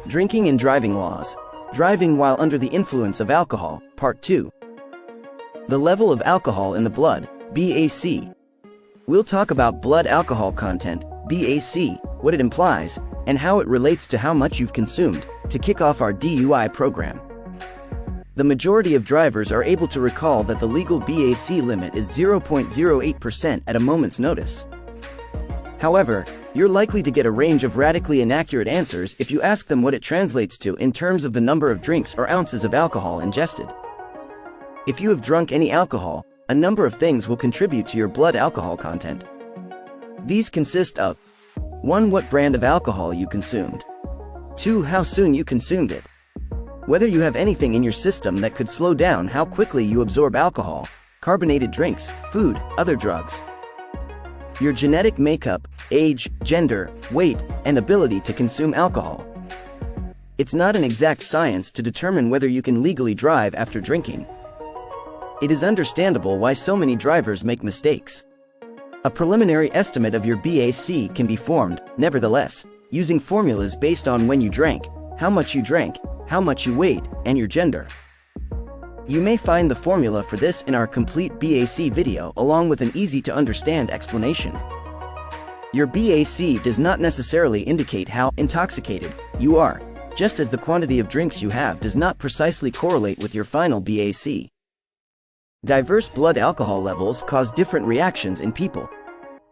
Drinking and Driving Laws. Driving while under the influence of alcohol, Part 2. The level of alcohol in the blood, BAC. We'll talk about blood alcohol content, BAC, what it implies, and how it relates to how much you've consumed, to kick off our DUI program. The majority of drivers are able to recall that the legal BAC limit is 0.08% at a moment's notice. However, you're likely to get a range of radically inaccurate answers if you ask them what it translates to in terms of the number of drinks or ounces of alcohol ingested. If you have drunk any alcohol, a number of things will contribute to your blood alcohol content. These consist of 1. What brand of alcohol you consumed. 2. How soon you consumed it. Whether you have anything in your system that could slow down how quickly you absorb alcohol, carbonated drinks, food, other drugs. Your genetic makeup, age, gender, weight, and ability to consume alcohol. It's not an exact science to determine whether you can legally drive after drinking. It is understandable why so many drivers make mistakes. A preliminary estimate of your BAC can be formed, nevertheless, using formulas based on when you drank, how much you drank, how much you weighed, and your gender. You may find the formula for this in our complete BAC video along with an easy-to-understand explanation. Your BAC does not necessarily indicate how intoxicated you are, just as the quantity of drinks you have does not precisely correlate with your final BAC. Diverse blood alcohol levels cause different reactions in people.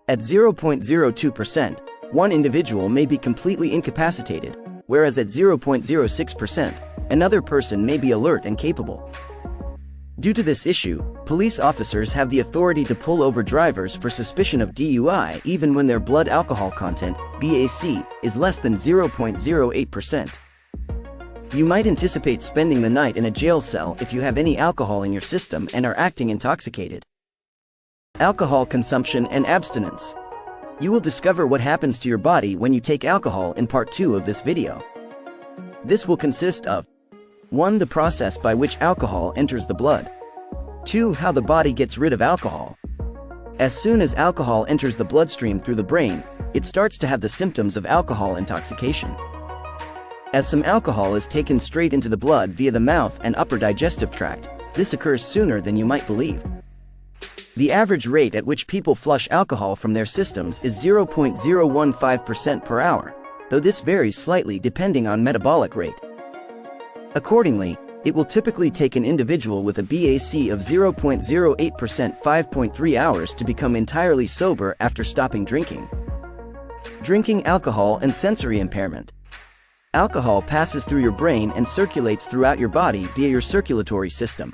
At 0.02%, one individual may be completely incapacitated, whereas at 0.06%, another person may be alert and capable. Due to this issue, police officers have the authority to pull over drivers for suspicion of DUI even when their blood alcohol content, BAC, is less than 0.08%. You might anticipate spending the night in a jail cell if you have any alcohol in your system and are acting intoxicated. Alcohol consumption and abstinence. You will discover what happens to your body when you take alcohol in Part 2 of this video. This will consist of 1. The process by which alcohol enters the blood. 2. How the body gets rid of alcohol. As soon as alcohol enters the bloodstream through the brain, it starts to have the symptoms of alcohol intoxication. As some alcohol is taken straight into the blood via the mouth and upper digestive tract, this occurs sooner than you might believe. The average rate at which people flush alcohol from their systems is 0.015% per hour, though this varies slightly depending on metabolic rate. Accordingly, it will typically take an individual with a BAC of 0.08% 5.3 hours to become entirely sober after stopping drinking. Drinking alcohol and sensory impairment. Alcohol passes through your brain and circulates throughout your body via your circulatory system.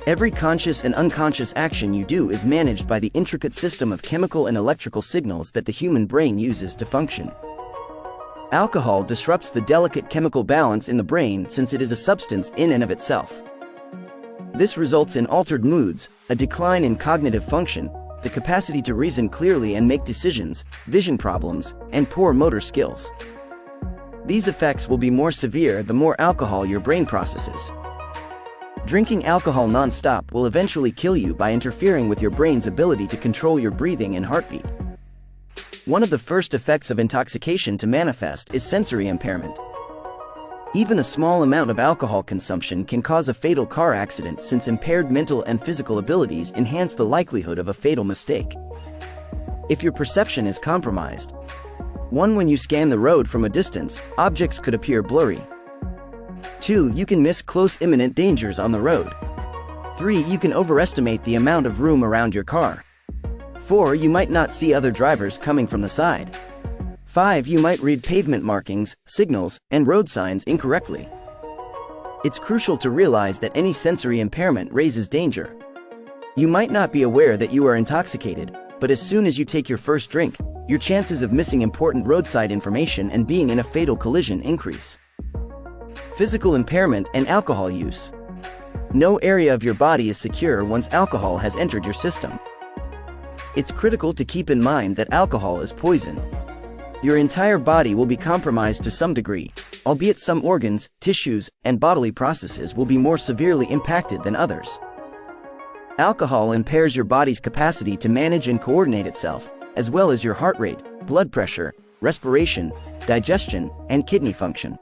Every conscious and unconscious action you do is managed by the intricate system of chemical and electrical signals that the human brain uses to function. Alcohol disrupts the delicate chemical balance in the brain since it is a substance in and of itself. This results in altered moods, a decline in cognitive function, the capacity to reason clearly and make decisions, vision problems, and poor motor skills. These effects will be more severe the more alcohol your brain processes. Drinking alcohol non-stop will eventually kill you by interfering with your brain's ability to control your breathing and heartbeat. One of the first effects of intoxication to manifest is sensory impairment. Even a small amount of alcohol consumption can cause a fatal car accident since impaired mental and physical abilities enhance the likelihood of a fatal mistake. If your perception is compromised. 1. When you scan the road from a distance, objects could appear blurry. 2. You can miss close imminent dangers on the road. 3. You can overestimate the amount of room around your car. 4. You might not see other drivers coming from the side. 5. You might read pavement markings, signals, and road signs incorrectly. It's crucial to realize that any sensory impairment raises danger. You might not be aware that you are intoxicated, but as soon as you take your first drink, your chances of missing important roadside information and being in a fatal collision increase. Physical impairment and alcohol use. No area of your body is secure once alcohol has entered your system. It's critical to keep in mind that alcohol is poison. Your entire body will be compromised to some degree, albeit some organs, tissues, and bodily processes will be more severely impacted than others. Alcohol impairs your body's capacity to manage and coordinate itself, as well as your heart rate, blood pressure, respiration, digestion, and kidney function.